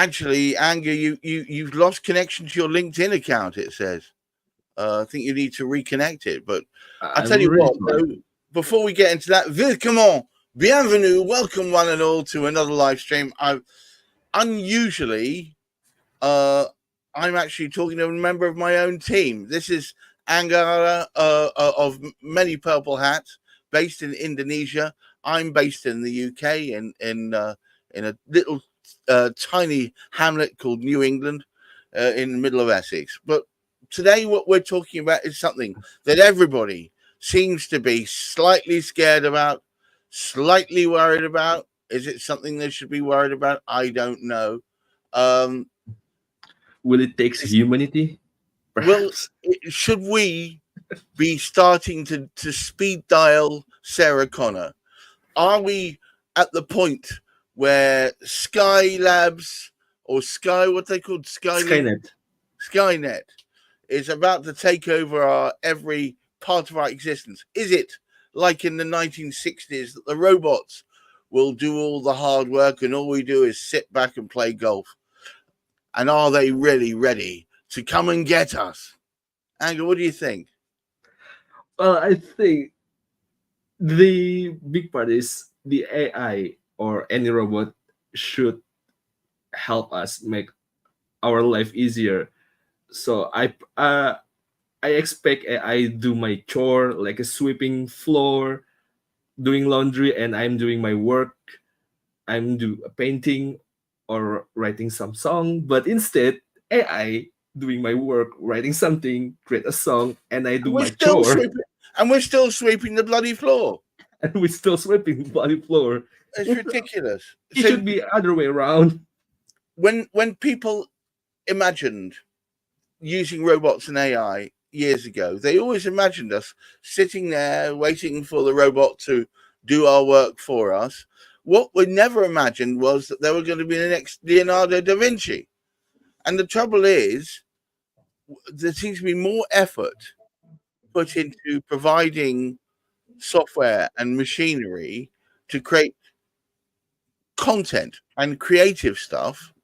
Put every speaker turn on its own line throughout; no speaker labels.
Actually, Anger, you've lost connection to your LinkedIn account. It says. I think you need to reconnect it. But I'll tell
I'm
you
really
what.
sorry.
Though, before we get into that, comment, bienvenue, welcome one and all to another live stream. Unusually, I'm actually talking to a member of my own team. This is Anggara of many purple hats, based in Indonesia. I'm based in the UK in a little tiny hamlet called New England in the middle of Essex. But today what we're talking about is something that everybody seems to be slightly scared about, slightly worried about. Is it something they should be worried about? I don't know.
Will it take humanity?
Well,
Perhaps.
should we be starting to speed dial Sarah Connor? Are we at the point where Sky Labs or Sky, what they called Skynet is about to take over our every part of our existence? Is it like in the 1960s that the robots will do all the hard work and all we do is sit back and play golf? And are they really ready to come and get us? Anger, what do you think?
Well, I think the big part is the AI or any robot should help us make our life easier. So I expect AI do my chore like a sweeping floor, doing laundry, and I'm doing my work. I'm do a painting or writing some song, but instead AI doing my work, writing something, create a song, and I
And
do
we're
my
still
chore,
sweeping, and we're still sweeping the bloody floor.
and we still sweeping the body floor.
It's ridiculous.
It
So
should be other way around.
when people imagined using robots and AI years ago, they always imagined us sitting there waiting for the robot to do our work for us. What we never imagined was that they were going to be the next Leonardo da Vinci. And the trouble is, there seems to be more effort put into providing software and machinery to create content and creative stuff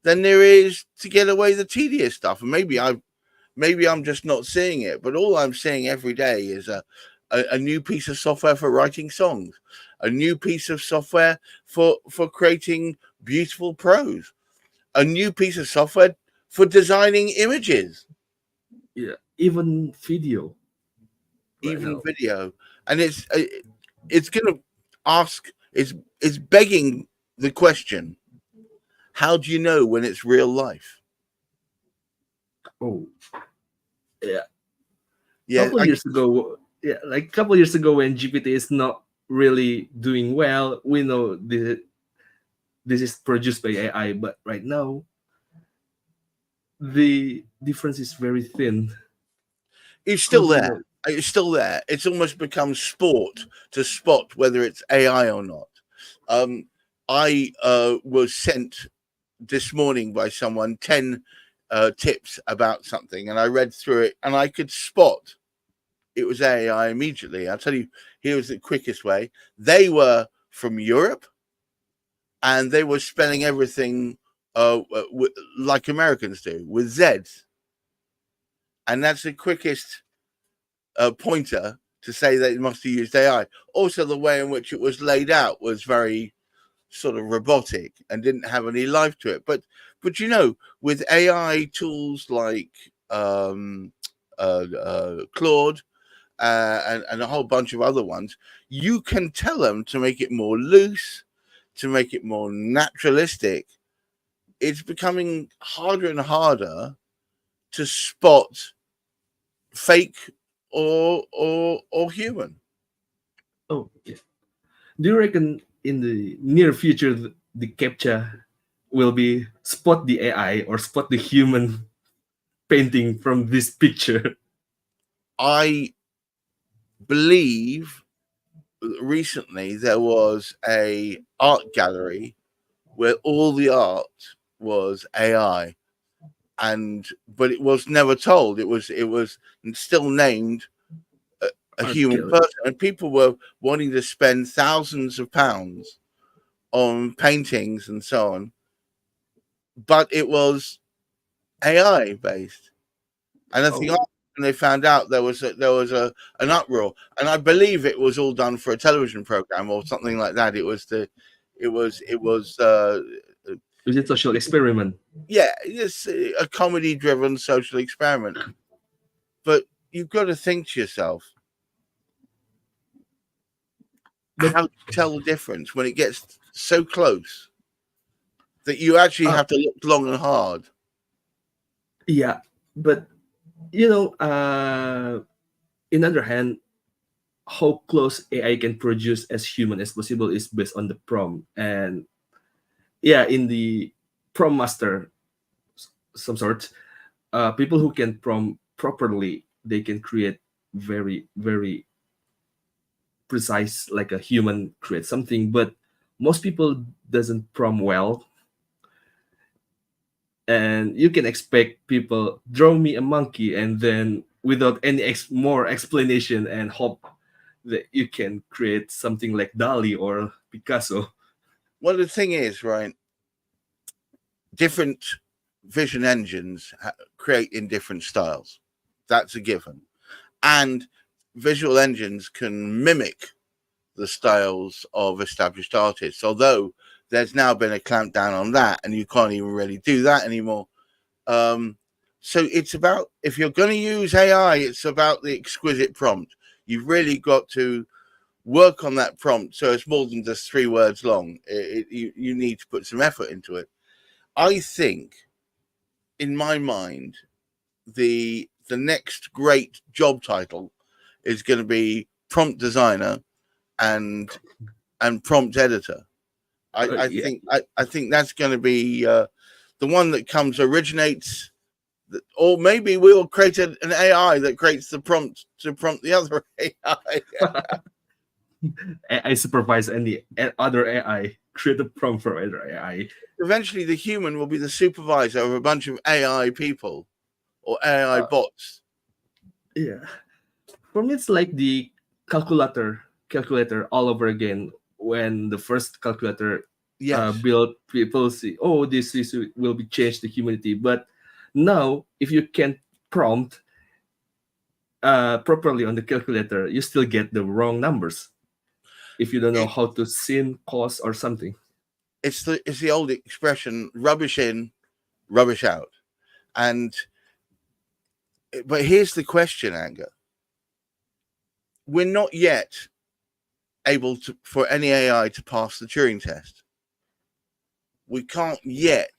than there is to get away the tedious stuff. And maybe I'm just not seeing it, but all I'm seeing every day is a new piece of software for writing songs, a new piece of software for creating beautiful prose, a new piece of software for designing images,
Yeah, even video right
even
now.
video. And it's going to ask, it's begging the question: how do you know when it's real life?
Oh, yeah.
Yeah,
Couple years ago, yeah, like couple years ago when GPT is not really doing well, we know this is produced by AI, but right now the difference is very thin.
it's
How
still
do you
there.
know?
It's still there. It's almost become sport to spot whether it's AI or not. Um, I was sent this morning by someone 10 tips about something, and I read through it, and I could spot it was AI immediately. I'll tell you, here was the quickest way. They were from Europe, and they were spelling everything like Americans do, with Z's. And that's the quickest pointer to say that it must have used AI. Also, the way in which it was laid out was very sort of robotic and didn't have any life to it. But you know, with AI tools like Claude and a whole bunch of other ones, you can tell them to make it more loose, to make it more naturalistic. It's becoming harder and harder to spot fake or human.
Oh, yeah. Do you reckon in the near future the captcha will be spot the AI or spot the human painting from this picture?
I believe recently there was a art gallery where all the art was AI, and but it was never told. It was still named a
Art
human
gallery.
person, and people were wanting to spend thousands of pounds on paintings and so on, but it was AI based. And I think
Oh,
when they found out, there was an uproar, and I believe it was all done for a television program or something like that. It was
is it social experiment?
yeah, it's a comedy driven social experiment. But you've got to think to yourself,
But
how do you tell the difference when it gets so close that you actually
uh,
have to look long and hard?
yeah, but you know, in other hand, how close AI can produce as human as possible is based on the prompt. And yeah, in the prompt master, some sort, people who can prompt properly, they can create very, very precise, like a human create something. But most people doesn't prompt well, and you can expect people draw me a monkey and then without any more explanation and hope that you can create something like Dali or Picasso.
Well, the thing is, right, different vision engines create in different styles. That's a given. And visual engines can mimic the styles of established artists, although there's now been a clampdown on that and you can't even really do that anymore. So it's about, if you're going to use AI, it's about the exquisite prompt. You've really got to work on that prompt so it's more than just 3 words long. You need to put some effort into it. I think, in my mind, the next great job title is going to be prompt designer and prompt editor.
Yeah.
I think that's going to be the one that originates, or maybe we'll create an AI that creates the prompt to prompt the other AI.
AI supervise any other AI, create a prompt for other AI.
Eventually, the human will be the supervisor of a bunch of AI people or AI
Uh,
bots.
yeah. For me, it's like the calculator all over again. When the first calculator
Yes,
built, people see, oh, this is will be changed the humanity. But now, if you can prompt properly on the calculator, you still get the wrong numbers if you don't know
it,
how to sin, cos, or something.
it's the old expression: rubbish in, rubbish out. And but here's the question, Anger. We're not yet able to for any AI to pass the Turing test. We can't yet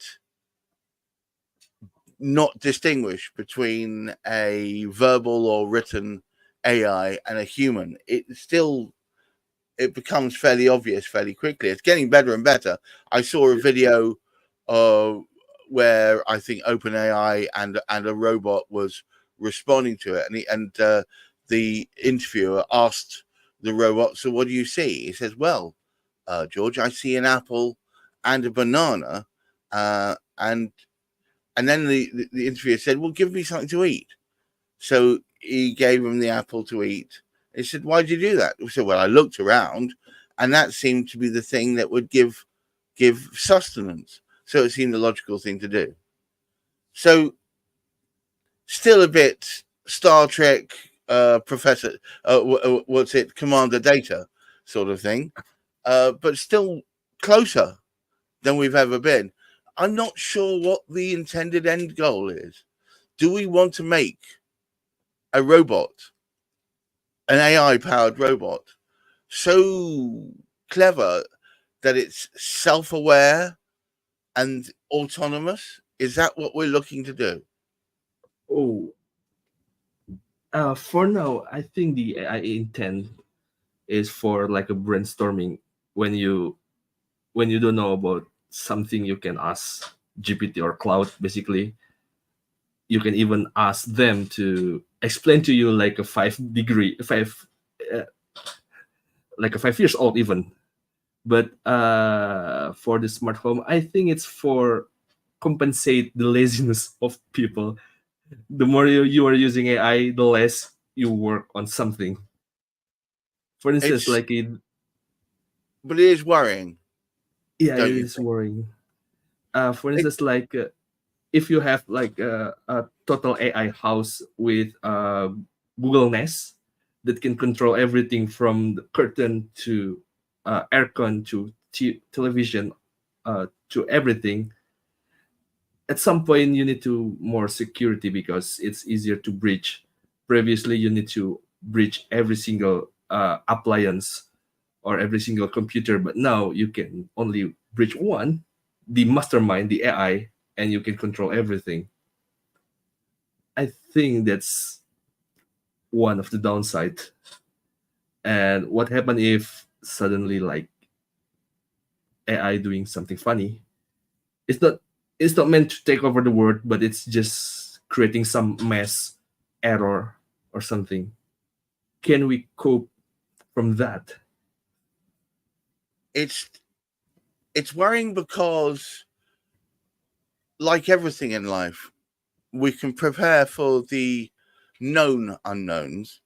not distinguish between a verbal or written AI and a human. It becomes fairly obvious fairly quickly. It's getting better and better. I saw a video uh, where I think OpenAI and a robot was responding to it, and the interviewer asked the robot, "So what do you see?" He says, "Well, George, I see an apple and a banana, and then the interviewer said, "Well, give me something to eat." So he gave him the apple to eat. He said, "Why did you do that?" He said, "Well, I looked around, and that seemed to be the thing that would give sustenance. So it seemed the logical thing to do." So still a bit Star Trek, Professor, what's it, Commander Data sort of thing, but still closer than we've ever been. I'm not sure what the intended end goal is. Do we want to make a robot, an AI powered robot, so clever that it's self aware and autonomous? Is that what we're looking to do?
Oh, for now, I think the AI intent is for like a brainstorming. When you don't know about something, you can ask GPT or Cloud. Basically, you can even ask them to explain to you like a 5 degree, uh, like a 5 years old even. But for the smart home, I think it's for compensate the laziness of people. The more you are using AI, the less you work on something. For instance,
It's,
like it,
but it is worrying,
yeah, it
don't you
is
think?
worrying. For instance, like if you have like a total AI house with Google Nest that can control everything from the curtain to aircon to television to everything. At some point, you need to more security because it's easier to breach. Previously, you need to breach every single appliance or every single computer, but now you can only breach one, the mastermind, the AI, and you can control everything. I think that's one of the downside. And what happened if suddenly like AI doing something funny? It's not it's not meant to take over the world, but it's just creating some mess, error, or something. Can we cope from that?
It's worrying because, like everything in life, we can prepare for the known unknowns,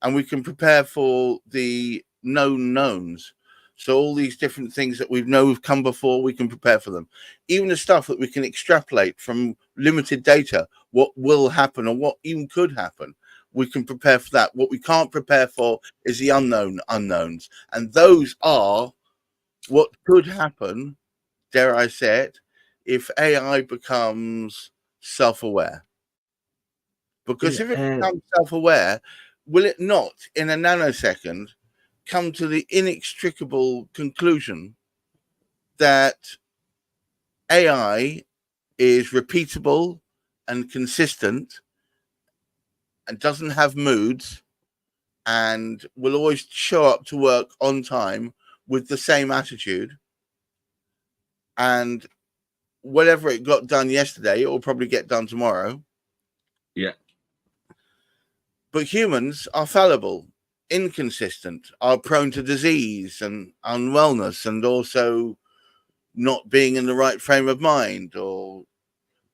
and we can prepare for the known knowns. So all these different things that we know have come before, we can prepare for them. Even the stuff that we can extrapolate from limited data, what will happen or what even could happen, we can prepare for that. What we can't prepare for is the unknown unknowns. And those are what could happen, dare I say it, if AI becomes self-aware. Because
Yeah,
if it
and
becomes self-aware, will it not, in a nanosecond, come to the inextricable conclusion that AI is repeatable and consistent and doesn't have moods and will always show up to work on time with the same attitude, and whatever it got done yesterday, it will probably get done tomorrow.
yeah,
But humans are fallible, inconsistent, are prone to disease and unwellness, and also not being in the right frame of mind, or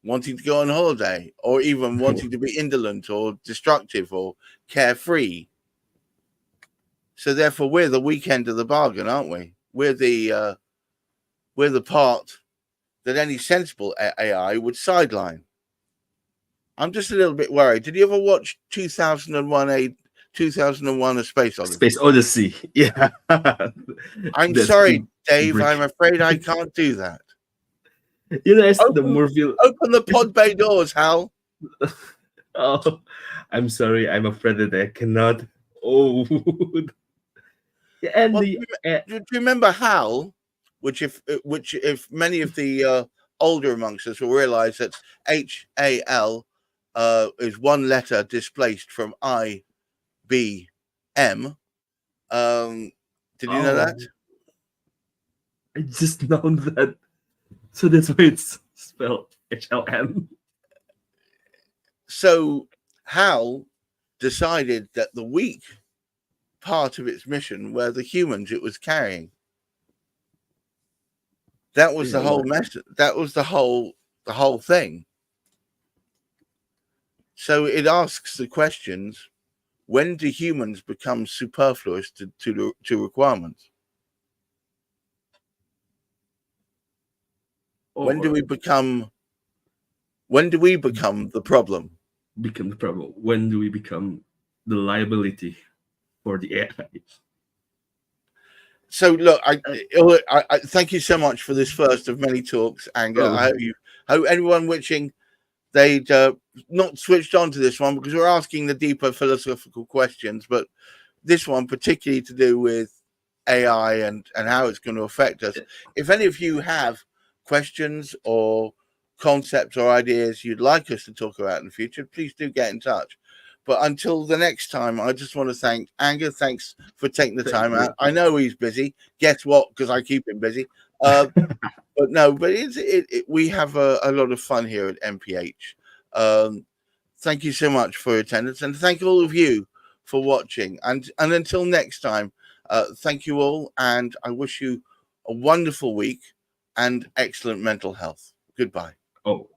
wanting to go on holiday, or even wanting to be indolent or destructive or carefree. So therefore, we're the weak end of the bargain, aren't we? We're the part that any sensible AI would sideline. I'm just a little bit worried. Did you ever watch 2001: A Space Odyssey?
Space Odyssey. Yeah,
I'm
that's
sorry,
the
Dave.
brick.
I'm afraid I can't do that.
You know, it's the
Open,
movie.
open the pod bay doors, Hal.
Oh, I'm sorry. I'm afraid that I cannot. Oh, yeah, and
Well,
the
do you remember Hal? Which, if many of the older amongst us will realise that HAL is one letter displaced from IBM. Did you know that?
oh, I just know that. So that's why it's spelled HLM.
So Hal decided that the weak part of its mission were the humans it was carrying. That was
Yeah,
the whole mess. That was the whole thing. So it asks the questions: when do humans become superfluous to requirements? When do
or
we become? When do we become the problem?
become the problem. When do we become the liability for the AI?
So look, I thank you so much for this first of many talks, Anger.
Oh,
I hope anyone wishing they'd not switched on to this one, because we're asking the deeper philosophical questions, but this one particularly to do with AI and how it's going to affect us. If any of you have questions or concepts or ideas you'd like us to talk about in the future, please do get in touch. But until the next time, I just want to thank Anger. Thanks for taking the
thank
time
you.
out. I know he's busy. Guess what? Because I keep him busy. But no, but we have a lot of fun here at MPH. Thank you so much for your attendance, and thank all of you for watching. And until next time, thank you all, and I wish you a wonderful week and excellent mental health. Goodbye.
Oh.